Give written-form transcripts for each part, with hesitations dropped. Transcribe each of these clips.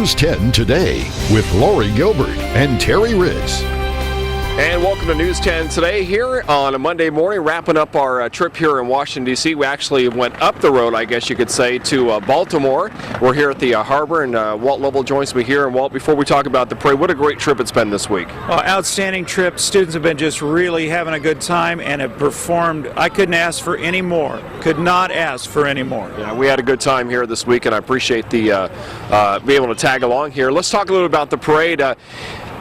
News 10 Today with Lori Gilbert and Terry Riggs. And welcome to News 10 Today here on a Monday morning, wrapping up our trip here in Washington, D.C. We actually went up the road, I guess you could say, to Baltimore. We're here at the harbor, and Walt Lovell joins me here. And Walt, before we talk about the parade, what a great trip it's been this week. Outstanding trip. Students have been just really having a good time and have performed. I couldn't ask for any more. Could not ask for any more. Yeah, we had a good time here this week, and I appreciate the being able to tag along here. Let's talk a little about the parade.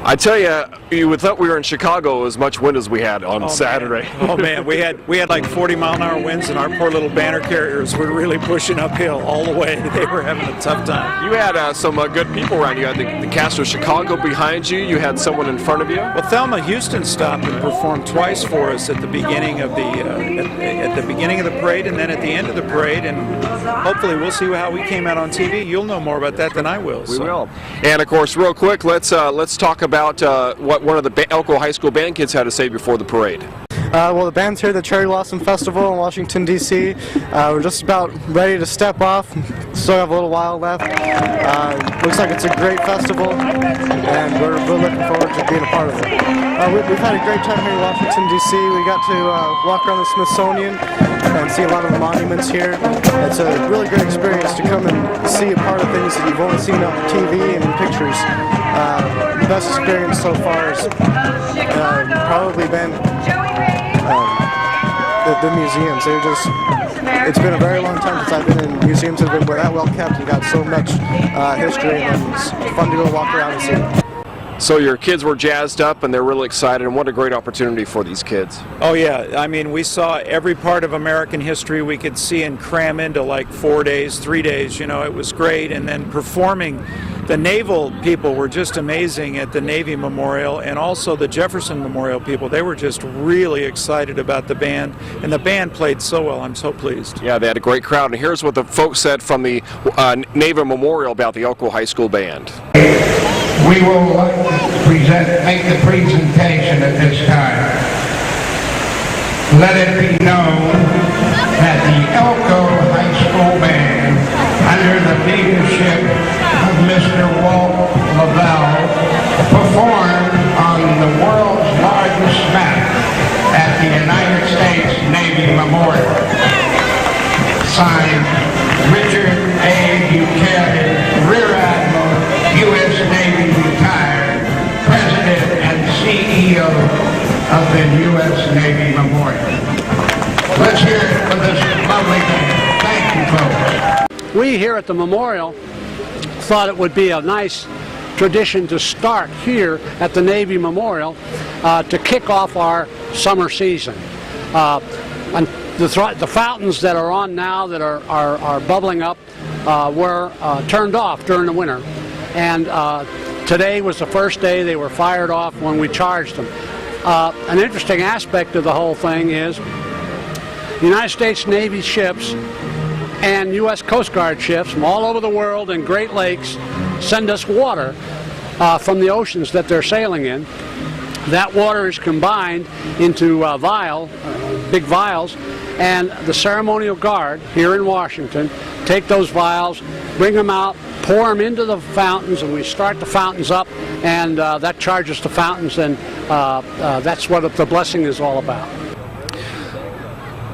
I tell you, you would think we were in Chicago as much wind as we had on Saturday. Oh man, we had like 40-mile-an-hour winds, and our poor little banner carriers were really pushing uphill all the way. They were having a tough time. You had some good people around you. You had the cast of Chicago behind you. You had someone in front of you. Well, Thelma Houston stopped and performed twice for us at the beginning of the parade, and then at the end of the parade. And hopefully, we'll see how we came out on TV. You'll know more about that than I will. We will. And of course, real quick, let's talk about what one of the Elko High School band kids had to say before the parade. Well, the band's here at the Cherry Blossom Festival in Washington, D.C. We're just about ready to step off. Still have a little while left. Looks like it's a great festival, and we're looking forward to being a part of it. We've had a great time here in Washington, D.C. We got to walk around the Smithsonian and see a lot of the monuments here. It's a really great experience to come and see a part of things that you've only seen on TV and in pictures. The best experience so far has probably been the museums. It's been a very long time since I've been in museums that have been that well kept and got so much history, and it's fun to go walk around and see. So your kids were jazzed up and they're really excited, and what a great opportunity for these kids. Oh yeah, I mean, we saw every part of American history we could see and cram into like 4 days, 3 days, it was great. And then performing, the naval people were just amazing at the Navy Memorial, and also the Jefferson Memorial people. They were just really excited about the band, and the band played so well. I'm so pleased. Yeah, they had a great crowd, and here's what the folks said from the Navy Memorial about the Elko High School Band. We will make the presentation at this time. Let it be known that the Elko High School Band, under the leadership of Mr. Walt Lovell, performed on the world's largest map at the United States Navy Memorial. Signed, Richard A. Buchanan, Rear Admiral, U.S. Navy retired, President and CEO of the U.S. Navy Memorial. Let's hear it for this lovely band. Thank you, folks. We here at the Memorial thought it would be a nice tradition to start here at the Navy Memorial to kick off our summer season. And the fountains that are on now that are bubbling up were turned off during the winter. And today was the first day they were fired off when we charged them. An interesting aspect of the whole thing is the United States Navy ships and U.S. Coast Guard ships from all over the world and Great Lakes send us water from the oceans that they're sailing in. That water is combined into big vials, and the ceremonial guard here in Washington take those vials, bring them out, pour them into the fountains, and we start the fountains up, and that charges the fountains, and that's what the blessing is all about.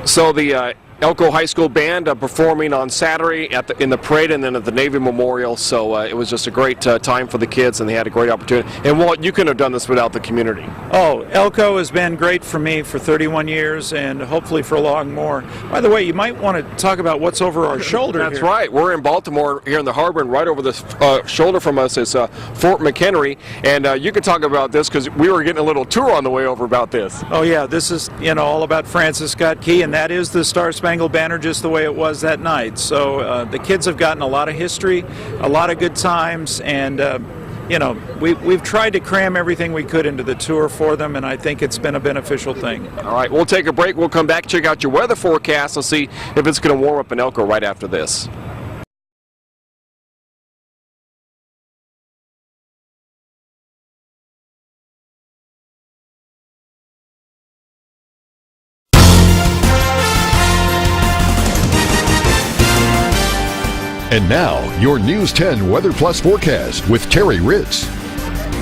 So the Elko High School Band performing on Saturday in the parade and then at the Navy Memorial, so it was just a great time for the kids, and they had a great opportunity. And Walt, you couldn't have done this without the community. Oh, Elko has been great for me for 31 years and hopefully for a long more. By the way, you might want to talk about what's over our shoulder. That's right. We're in Baltimore here in the harbor, and right over the shoulder from us is Fort McHenry, and you can talk about this because we were getting a little tour on the way over about this. Oh yeah, this is all about Francis Scott Key, and that is the Star-Spangled Banner just the way it was that night. So the kids have gotten a lot of history, a lot of good times, and we've tried to cram everything we could into the tour for them, and I think it's been a beneficial thing. All right, we'll take a break. We'll come back, check out your weather forecast, and see if it's going to warm up in Elko right after this. And now, your News 10 Weather Plus forecast with Terry Ritz.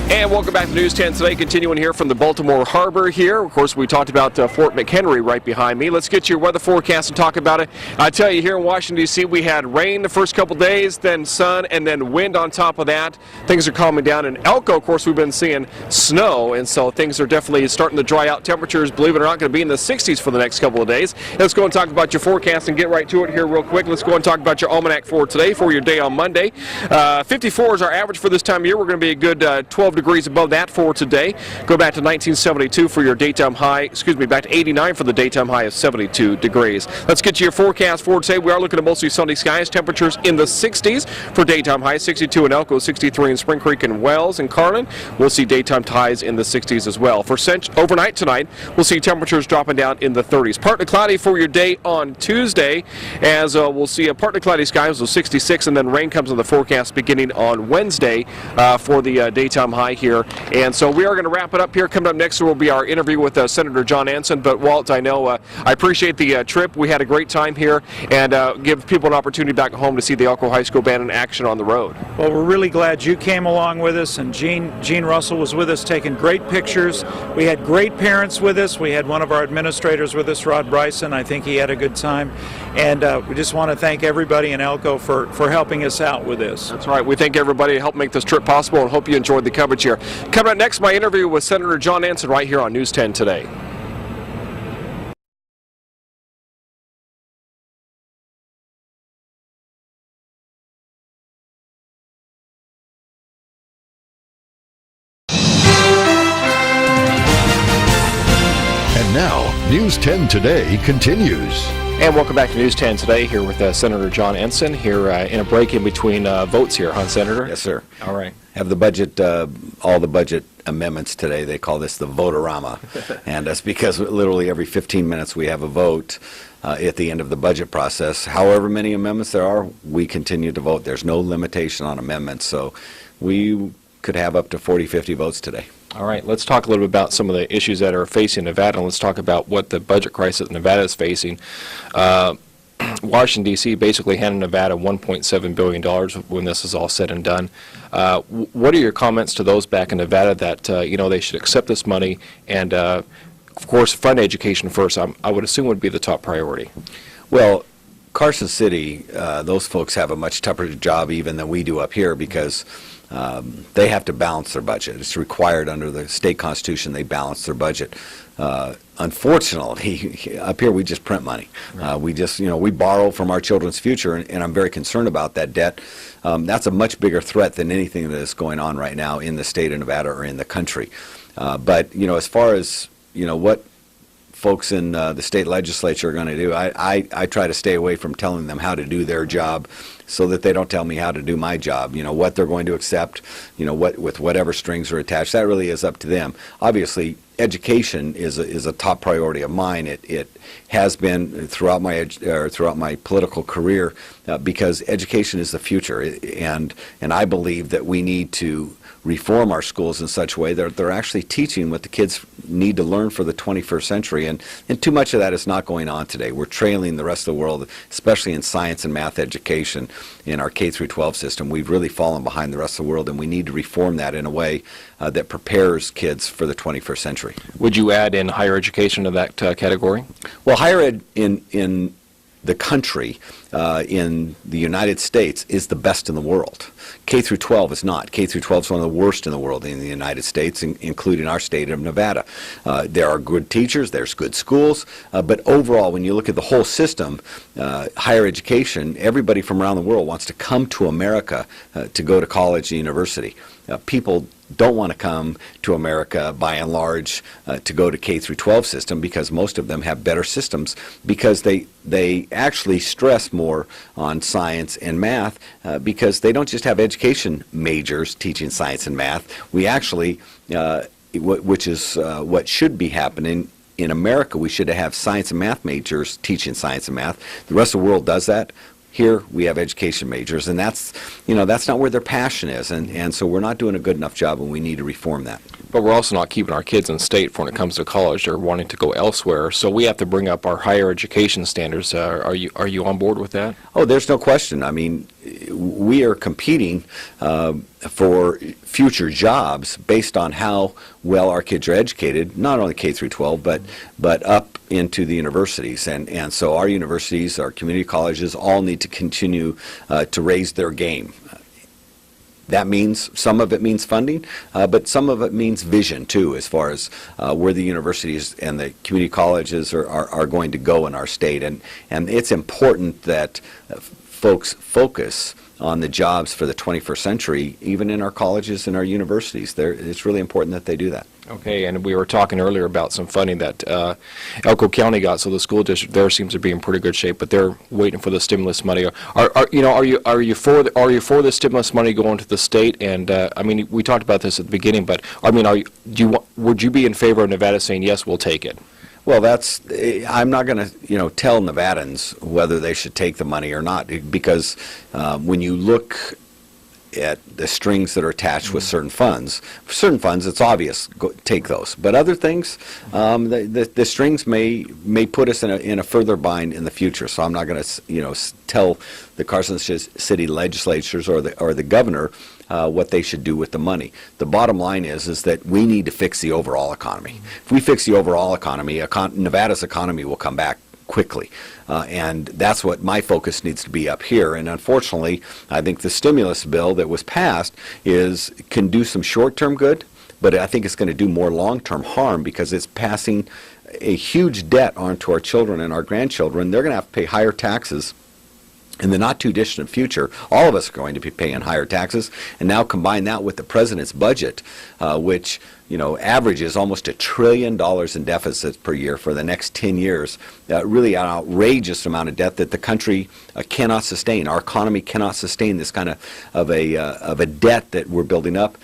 And welcome back to News 10 today, continuing here from the Baltimore Harbor here. Of course, we talked about Fort McHenry right behind me. Let's get your weather forecast and talk about it. I tell you, here in Washington, D.C., we had rain the first couple days, then sun, and then wind on top of that. Things are calming down. In Elko, of course, we've been seeing snow, and so things are definitely starting to dry out. Temperatures, believe it or not, going to be in the 60s for the next couple of days. Let's go and talk about your forecast and get right to it here real quick. Let's go and talk about your almanac for today, for your day on Monday. 54 is our average for this time of year. We're going to be a good 12 degrees above that for today. Go back to 1972 for your daytime high, back to 89 for the daytime high of 72 degrees. Let's get to your forecast for today. We are looking at mostly sunny skies, temperatures in the 60s for daytime highs, 62 in Elko, 63 in Spring Creek and Wells and Carlin. We'll see daytime highs in the 60s as well. For overnight tonight, we'll see temperatures dropping down in the 30s. Partly cloudy for your day on Tuesday, as we'll see a partly cloudy skies, so 66, and then rain comes in the forecast beginning on Wednesday for the daytime high here. And so we are going to wrap it up here. Coming up next will be our interview with Senator John Anson. But Walt, I know I appreciate the trip. We had a great time here, and give people an opportunity back home to see the Elko High School Band in action on the road. Well, we're really glad you came along with us, and Gene Russell was with us taking great pictures. We had great parents with us. We had one of our administrators with us, Rod Bryson. I think he had a good time. And we just want to thank everybody in Elko for helping us out with this. That's right. We thank everybody to help make this trip possible, and hope you enjoyed the coverage here. Coming up next, my interview with Senator John Anson right here on News 10 Today. And now, News 10 Today continues. And welcome back to News 10 Today, here with Senator John Anson, here in a break in between votes here, huh, Senator? Yes, sir. All right. Have the budget, all the budget amendments today. They call this the vote-a-rama. And that's because literally every 15 minutes we have a vote at the end of the budget process. However many amendments there are, we continue to vote. There's no limitation on amendments, so we could have up to 40, 50 votes today. All right, let's talk a little bit about some of the issues that are facing Nevada, and let's talk about what the budget crisis Nevada is facing. Washington, D.C. basically handed Nevada $1.7 billion when this is all said and done. What are your comments to those back in Nevada that, they should accept this money and, of course, fund education first? I would assume would be the top priority. Well, Carson City, those folks have a much tougher job even than we do up here because they have to balance their budget. It's required under the state constitution they balance their budget. Unfortunately, up here we just print money. We just, we borrow from our children's future, and I'm very concerned about that debt. That's a much bigger threat than anything that is going on right now in the state of Nevada or in the country. But, as far as, what folks in the state legislature are going to do, I try to stay away from telling them how to do their job so that they don't tell me how to do my job. What they're going to accept, with whatever strings are attached, that really is up to them. Obviously, education is a top priority of mine. It has been throughout my political career because education is the future, and I believe that we need to reform our schools in such a way that they're actually teaching what the kids need to learn for the 21st century, and too much of that is not going on today. We're trailing the rest of the world, especially in science and math education in our K through 12 system. We've really fallen behind the rest of the world, and we need to reform that in a way that prepares kids for the 21st century. Would you add in higher education to that category? Well, higher ed in the country, in the United States, is the best in the world. K through 12 is not. K through 12 is one of the worst in the world in the United States, including our state of Nevada. There are good teachers, there's good schools, but overall, when you look at the whole system, higher education, everybody from around the world wants to come to America to go to college and university. People don't want to come to America, by and large, to go to K through 12 system because most of them have better systems because they actually stress more on science and math because they don't just have education majors teaching science and math. We actually, which is what should be happening in America, we should have science and math majors teaching science and math. The rest of the world does that. Here we have education majors, and that's not where their passion is, and so we're not doing a good enough job, and we need to reform that. But we're also not keeping our kids in state when it comes to college. They're wanting to go elsewhere, so we have to bring up our higher education standards. Are you on board with that? Oh, there's no question. I mean, we are competing for future jobs based on how well our kids are educated, not only K through 12, but up into the universities. And so our universities, our community colleges all need to continue to raise their game. That means, some of it means funding, but some of it means vision too, as far as where the universities and the community colleges are going to go in our state. And it's important that folks focus on the jobs for the 21st century, even in our colleges and our universities. It's really important that they do that. Okay, and we were talking earlier about some funding that Elko County got, so the school district there seems to be in pretty good shape, but they're waiting for the stimulus money. Are you for the stimulus money going to the state? And I mean, we talked about this at the beginning, but I mean, would you be in favor of Nevada saying yes, we'll take it? Well, I'm not going to, tell Nevadans whether they should take the money or not, because when you look at the strings that are attached with certain funds, for certain funds, it's obvious, take those. But other things, the strings may put us in a further bind in the future. So I'm not going to, tell the Carson City legislatures or the governor what they should do with the money. The bottom line is that we need to fix the overall economy. If we fix the overall economy, Nevada's economy will come back quickly. And that's what my focus needs to be up here. And unfortunately, I think the stimulus bill that was passed can do some short-term good, but I think it's going to do more long-term harm because it's passing a huge debt onto our children and our grandchildren. They're going to have to pay higher taxes in the not too distant future. All of us are going to be paying higher taxes, and now combine that with the president's budget, which averages almost $1 trillion in deficits per year for the next 10 years. Really an outrageous amount of debt that the country cannot sustain. Our economy cannot sustain this kind of a debt that we're building up.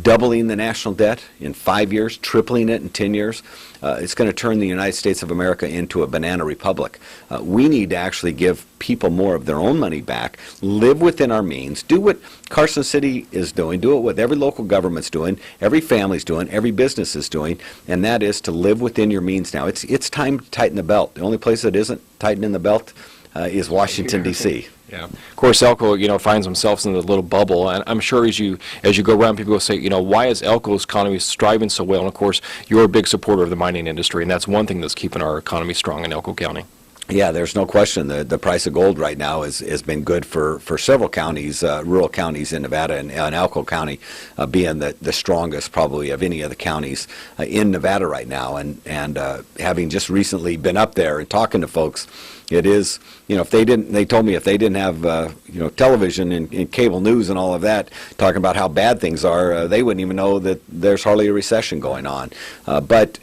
Doubling the national debt in 5 years, tripling it in 10 years. It's going to turn the United States of America into a banana republic. We need to actually give people more of their own money back, live within our means, do what Carson City is doing, do it what every local government's doing, every family's doing, every business is doing, and that is to live within your means now. It's time to tighten the belt. The only place that isn't tightening the belt is Washington, D.C. Yeah. Of course, Elko, finds themselves in a little bubble, and I'm sure as you go around, people will say, why is Elko's economy striving so well? And of course, you're a big supporter of the mining industry, and that's one thing that's keeping our economy strong in Elko County. Yeah, there's no question. The price of gold right now has been good for several counties, rural counties in Nevada, and Elko County being the strongest probably of any of the counties in Nevada right now. And having just recently been up there and talking to folks, it is, they told me if they didn't have, television and cable news and all of that, talking about how bad things are, they wouldn't even know that there's hardly a recession going on. But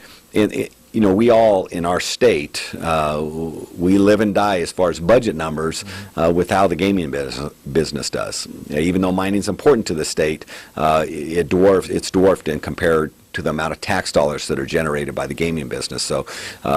we all in our state, we live and die as far as budget numbers with how the gaming business does. Even though mining is important to the state, it's dwarfed in compared to the amount of tax dollars that are generated by the gaming business. So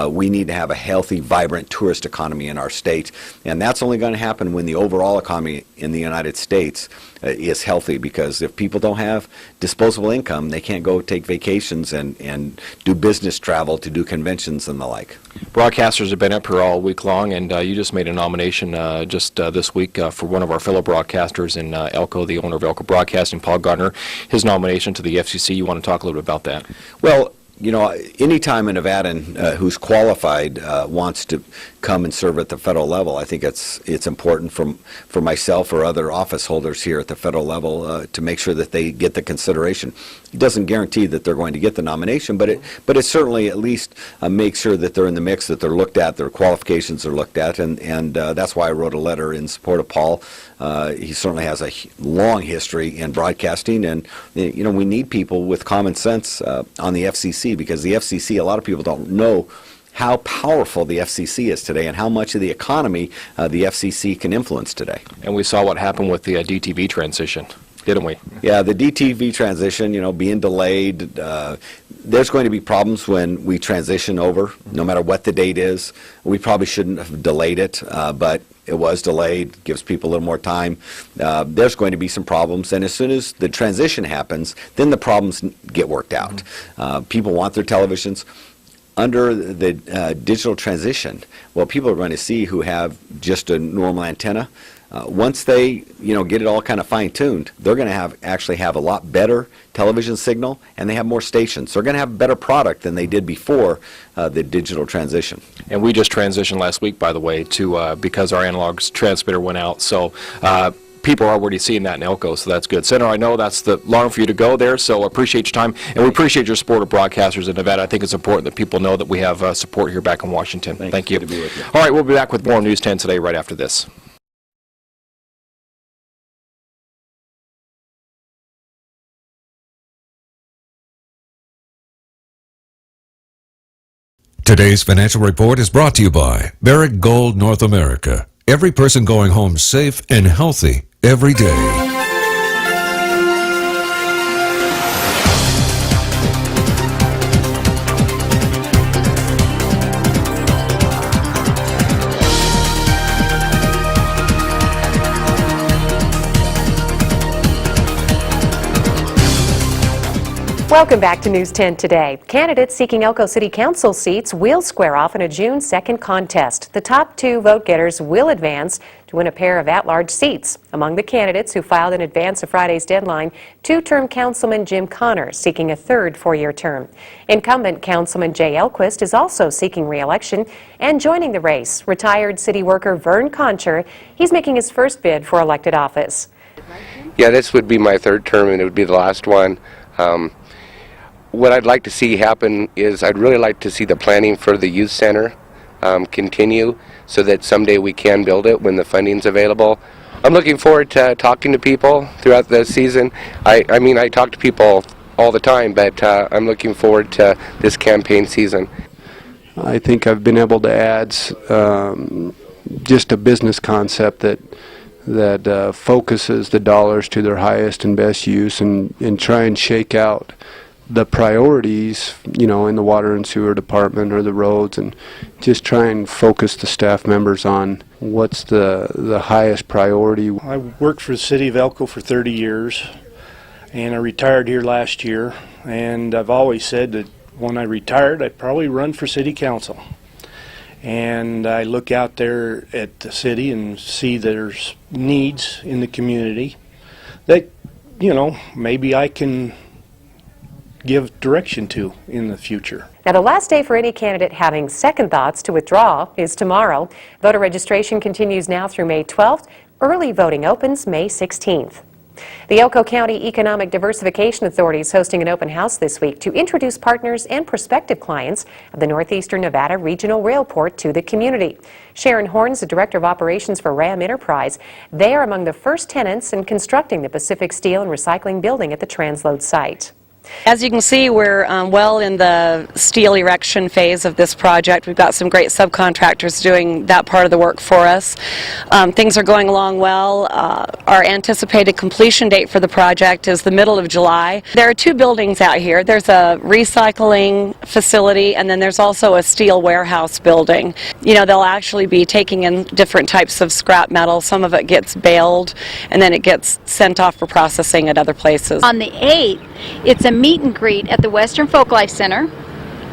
we need to have a healthy, vibrant tourist economy in our state, and that's only going to happen when the overall economy in the United States is healthy, because if people don't have disposable income, they can't go take vacations and do business travel to do conventions and the like. Broadcasters have been up here all week long, and you just made a nomination just this week for one of our fellow broadcasters in Elko, the owner of Elko Broadcasting, Paul Gardner, his nomination to the FCC. You want to talk a little bit about that? Well, anytime a Nevadan who's qualified wants to come and serve at the federal level, I think it's important for myself or other office holders here at the federal level to make sure that they get the consideration. It doesn't guarantee that they're going to get the nomination, but it certainly at least makes sure that they're in the mix, that they're looked at, their qualifications are looked at, and that's why I wrote a letter in support of Paul. He certainly has a long history in broadcasting, and we need people with common sense on the FCC, because the FCC, a lot of people don't know how powerful the FCC is today and how much of the economy the FCC can influence today. And we saw what happened with the DTV transition, didn't we? Yeah, the DTV transition, being delayed. There's going to be problems when we transition over, no matter what the date is. We probably shouldn't have delayed it, but it was delayed, gives people a little more time. There's going to be some problems, and as soon as the transition happens, then the problems get worked out. People want their televisions. Under the digital transition, well, people are going to see who have just a normal antenna. Once they, get it all kind of fine-tuned, they're going to actually have a lot better television signal, and they have more stations. They're going to have a better product than they did before the digital transition. And we just transitioned last week, by the way, to because our analog transmitter went out. So people are already seeing that in Elko, so that's good. Senator, I know that's long for you to go there, so appreciate your time, and we appreciate your support of broadcasters in Nevada. I think it's important that people know that we have support here back in Washington. Thank you. Good to be with you. All right, we'll be back with more News 10 today right after this. Today's financial report is brought to you by Barrick Gold North America. Every person going home safe and healthy every day. Welcome back to News 10 Today. Candidates seeking Elko City Council seats will square off in a June 2nd contest. The top 2 vote-getters will advance to win a pair of at-large seats. Among the candidates who filed in advance of Friday's deadline, 2-term Councilman Jim Connor seeking a 3rd 4-year term. Incumbent Councilman Jay Elquist is also seeking re-election, and joining the race, retired city worker Vern Concher. He's making his first bid for elected office. Yeah, this would be my 3rd term, and it would be the last one. What I'd like to see happen is I'd really like to see the planning for the youth center continue so that someday we can build it when the funding's available. I'm looking forward to talking to people throughout the season. I mean, I talk to people all the time, but I'm looking forward to this campaign season. I think I've been able to add just a business concept that focuses the dollars to their highest and best use and try and shake out the priorities, in the water and sewer department or the roads, and just try and focus the staff members on what's the highest priority. I worked for the city of Elko for 30 years, and I retired here last year, and I've always said that when I retired, I'd probably run for city council. And I look out there at the city and see there's needs in the community that, maybe I can give direction to in the future. Now, the last day for any candidate having second thoughts to withdraw is tomorrow. Voter registration continues now through May 12th. Early voting opens May 16th. The Elko County Economic Diversification Authority is hosting an open house this week to introduce partners and prospective clients of the Northeastern Nevada Regional Railport to the community. Sharon Horns, the Director of Operations for RAM Enterprise, they are among the first tenants in constructing the Pacific Steel and Recycling building at the transload site. As you can see, we're well in the steel erection phase of this project. We've got some great subcontractors doing that part of the work for us. Things are going along well. Our anticipated completion date for the project is the middle of July. There are 2 buildings out here. There's a recycling facility, and then there's also a steel warehouse building. They'll actually be taking in different types of scrap metal. Some of it gets baled, and then it gets sent off for processing at other places. On the 8th, it's a meet and greet at the Western Folklife Center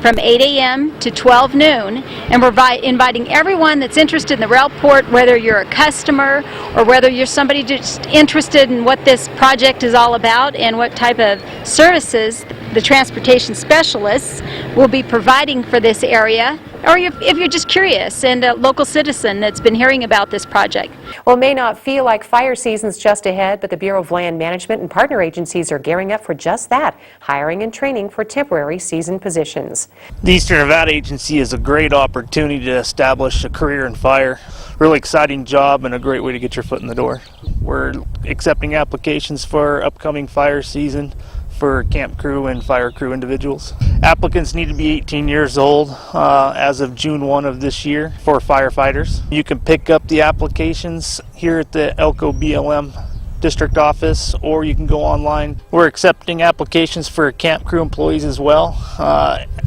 from 8 a.m. to 12 noon, and we're inviting everyone that's interested in the Railport, whether you're a customer or whether you're somebody just interested in what this project is all about and what type of services the transportation specialists will be providing for this area, or if you're just curious and a local citizen that's been hearing about this project. Well, it may not feel like fire season's just ahead, but the Bureau of Land Management and partner agencies are gearing up for just that, hiring and training for temporary season positions. The Eastern Nevada Agency is a great opportunity to establish a career in fire. Really exciting job and a great way to get your foot in the door. We're accepting applications for upcoming fire season for camp crew and fire crew individuals. Applicants need to be 18 years old as of June 1 of this year for firefighters. You can pick up the applications here at the Elko BLM district office, or you can go online. We're accepting applications for camp crew employees as well.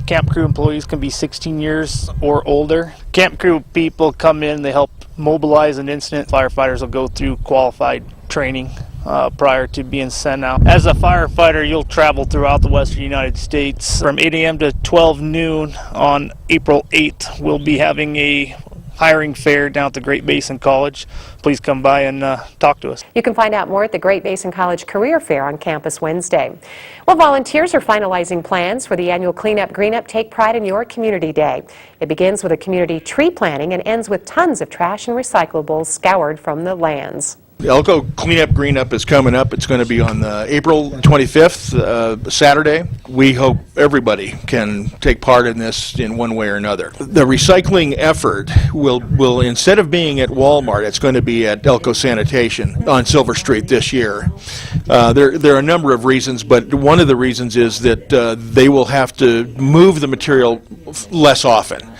Camp crew employees can be 16 years or older. Camp crew people come in, they help mobilize an incident. Firefighters will go through qualified training prior to being sent out. As a firefighter, you'll travel throughout the western United States. From 8 a.m. to 12 noon on April 8th, we'll be having a hiring fair down at the Great Basin College. Please come by and talk to us. You can find out more at the Great Basin College Career Fair on campus Wednesday. Well, volunteers are finalizing plans for the annual Cleanup Greenup Take Pride in Your Community Day. It begins with a community tree planting and ends with tons of trash and recyclables scoured from the lands. Elko Cleanup Greenup is coming up. It's going to be on April 25th, Saturday. We hope everybody can take part in this in one way or another. The recycling effort will instead of being at Walmart, it's going to be at Elko Sanitation on Silver Street this year. There are a number of reasons, but one of the reasons is that they will have to move the material less often,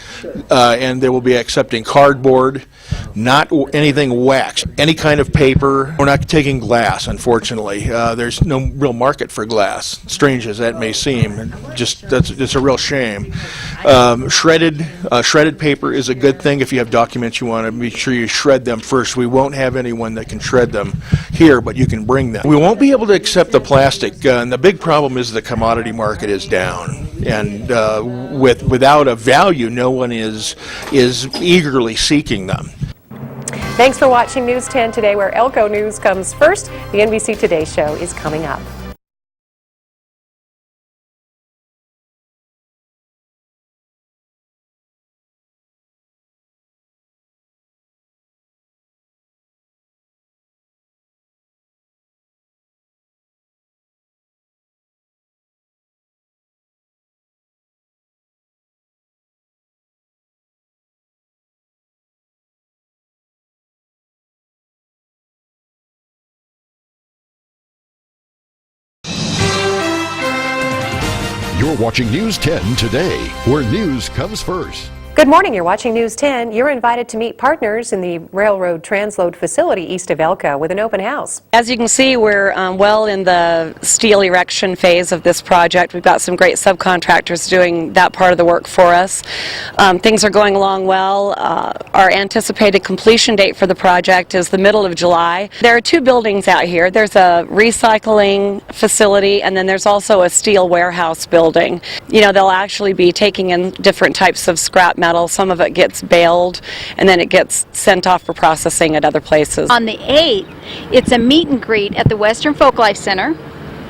and they will be accepting cardboard, not anything waxed, any kind of paper. We're not taking glass, unfortunately. There's no real market for glass, strange as that may seem. It's a real shame. Shredded paper is a good thing. If you have documents, you want to make sure you shred them first. We won't have anyone that can shred them here, but you can bring them. We won't be able to accept the plastic, and the big problem is the commodity market is down. And without a value, no one is eagerly seeking them. Thanks for watching News 10 today, where Elko news comes first. The NBC Today Show is coming up. You're watching News 10 Today, where news comes first. Good morning. You're watching News 10. You're invited to meet partners in the railroad transload facility east of Elko with an open house. As you can see, we're well in the steel erection phase of this project. We've got some great subcontractors doing that part of the work for us. Things are going along well. Our anticipated completion date for the project is the middle of July. There are two buildings out here. There's a recycling facility, and then there's also a steel warehouse building. You know, they'll actually be taking in different types of scrap metal. Some of it gets baled, and then it gets sent off for processing at other places. On the 8th, it's a meet and greet at the Western Folklife Center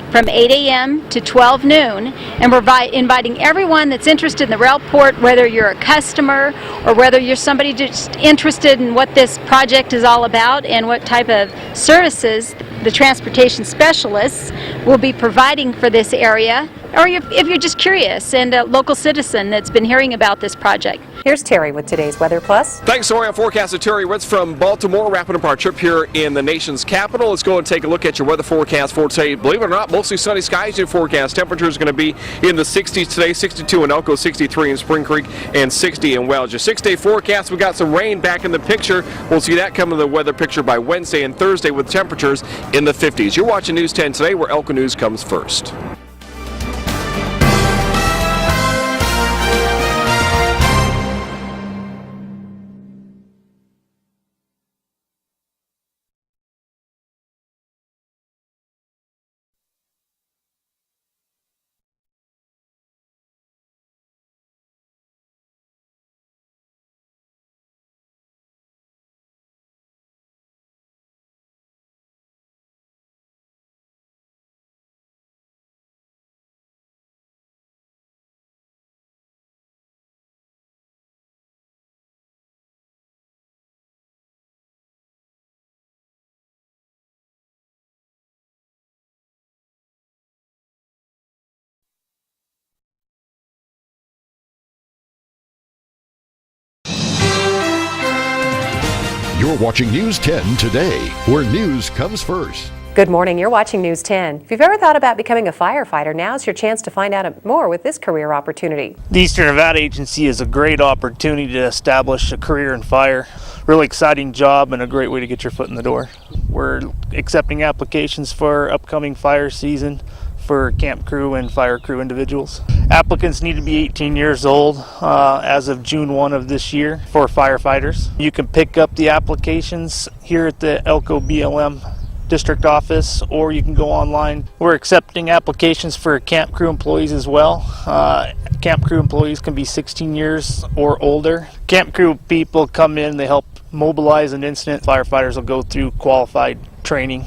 from 8 a.m. to 12 noon, and we're inviting everyone that's interested in the railport, whether you're a customer or whether you're somebody just interested in what this project is all about and what type of services the transportation specialists will be providing for this area, or if you're just curious and a local citizen that's been hearing about this project. Here's Terry with today's Weather Plus. Thanks, Lori. I'm forecaster Terry Ritz from Baltimore, wrapping up our trip here in the nation's capital. Let's go and take a look at your weather forecast for today. Believe it or not, mostly sunny skies. Your forecast temperature is going to be in the 60s today, 62 in Elko, 63 in Spring Creek, and 60 in Wells. Your 6-day forecast, we got some rain back in the picture. We'll see that come in the weather picture by Wednesday and Thursday with temperatures in the 50s. You're watching News 10 Today, where Elko news comes first. You're watching News 10 Today, where news comes first. Good morning. You're watching News 10. If you've ever thought about becoming a firefighter, now's your chance to find out more with this career opportunity. The Eastern Nevada Agency is a great opportunity to establish a career in fire. Really exciting job and a great way to get your foot in the door. We're accepting applications for upcoming fire season for camp crew and fire crew individuals. Applicants need to be 18 years old as of June 1 of this year for firefighters. You can pick up the applications here at the Elko BLM district office, or you can go online. We're accepting applications for camp crew employees as well. Camp crew employees can be 16 years or older. Camp crew people come in, they help mobilize an incident. Firefighters will go through qualified training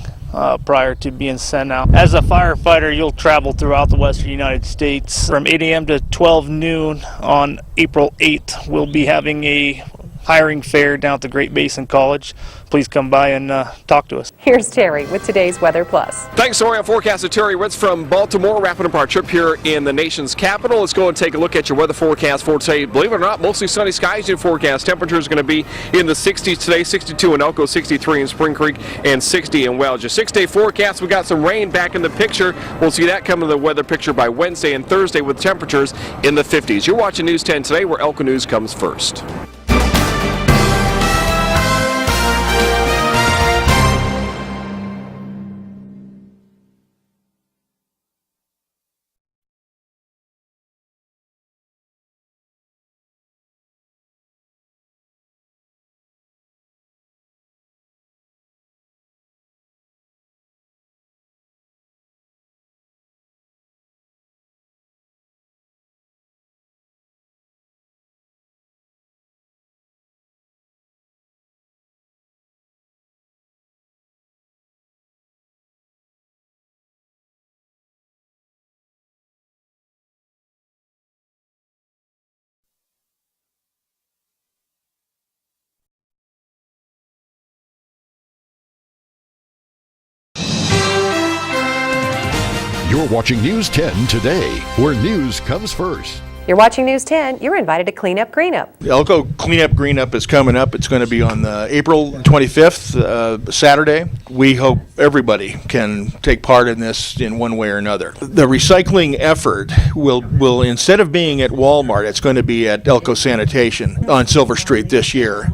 prior to being sent out. As a firefighter, you'll travel throughout the western United States. From 8 a.m. to 12 noon on April 8th, we'll be having a hiring fair down at the Great Basin College. Please come by and talk to us. Here's Terry with today's Weather Plus. Thanks, Orion forecaster Terry Ritz from Baltimore, wrapping up our trip here in the nation's capital. Let's go and take a look at your weather forecast for today. Believe it or not, mostly sunny skies in forecast. Temperature is going to be in the 60s today, 62 in Elko, 63 in Spring Creek, and 60 in Wells. Your 6-day forecast, we got some rain back in the picture. We'll see that come in the weather picture by Wednesday and Thursday with temperatures in the 50s. You're watching News 10 today, where Elko News comes first. You're watching News 10 today, where news comes first. You're watching News 10. You're invited to Clean Up Green Up. Elko Cleanup Green Up is coming up. It's going to be on the April 25th, Saturday. We hope everybody can take part in this in one way or another. The recycling effort will instead of being at Walmart, it's going to be at Elko Sanitation on Silver Street this year.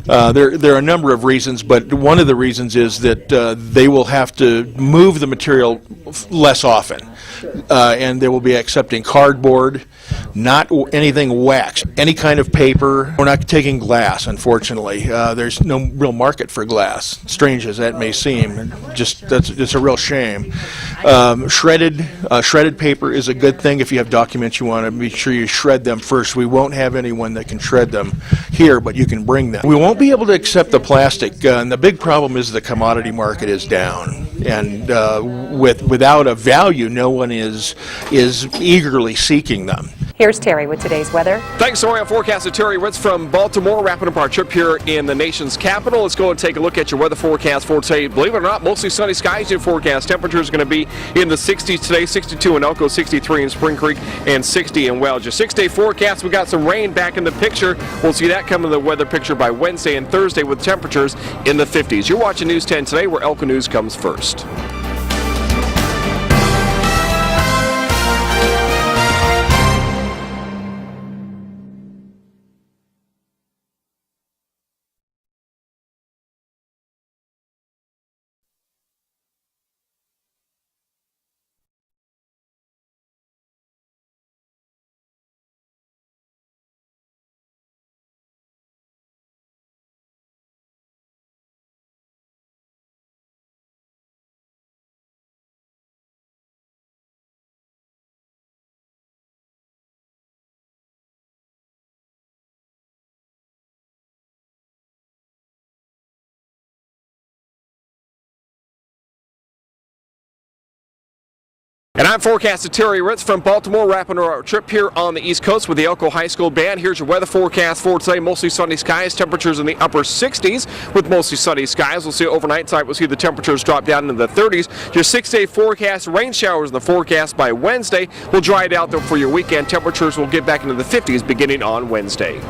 There are a number of reasons, but one of the reasons is that they will have to move the material less often, and they will be accepting cardboard, not anything wax, any kind of paper. We're not taking glass, unfortunately. There's no real market for glass, strange as that may seem. It's a real shame. Shredded paper is a good thing. If you have documents you want to make sure you shred them first. We won't have anyone that can shred them here, but you can bring them. We won't be able to accept the plastic, and the big problem is the commodity market is down, and without a value, no one is eagerly seeking them. Here's Terry with today's weather. Thanks, Orion forecaster Terry Ritz from Baltimore, wrapping up our trip here in the nation's capital. Let's go and take a look at your weather forecast for today. Believe it or not, mostly sunny skies in forecast. Temperature is going to be in the 60s today, 62 in Elko, 63 in Spring Creek, and 60 in Wells. Your 6-day forecast, we got some rain back in the picture. We'll see that come in the weather picture by Wednesday and Thursday with temperatures in the 50s. You're watching News 10 today, where Elko News comes first. And I'm forecaster Terry Ritz from Baltimore, wrapping our trip here on the East Coast with the Elko High School Band. Here's your weather forecast for today. Mostly sunny skies, temperatures in the upper 60s with mostly sunny skies. We'll see overnight tonight, we'll see the temperatures drop down into the 30s. Your 6-day forecast, rain showers in the forecast by Wednesday. We'll dry it out though for your weekend. Temperatures will get back into the 50s beginning on Wednesday.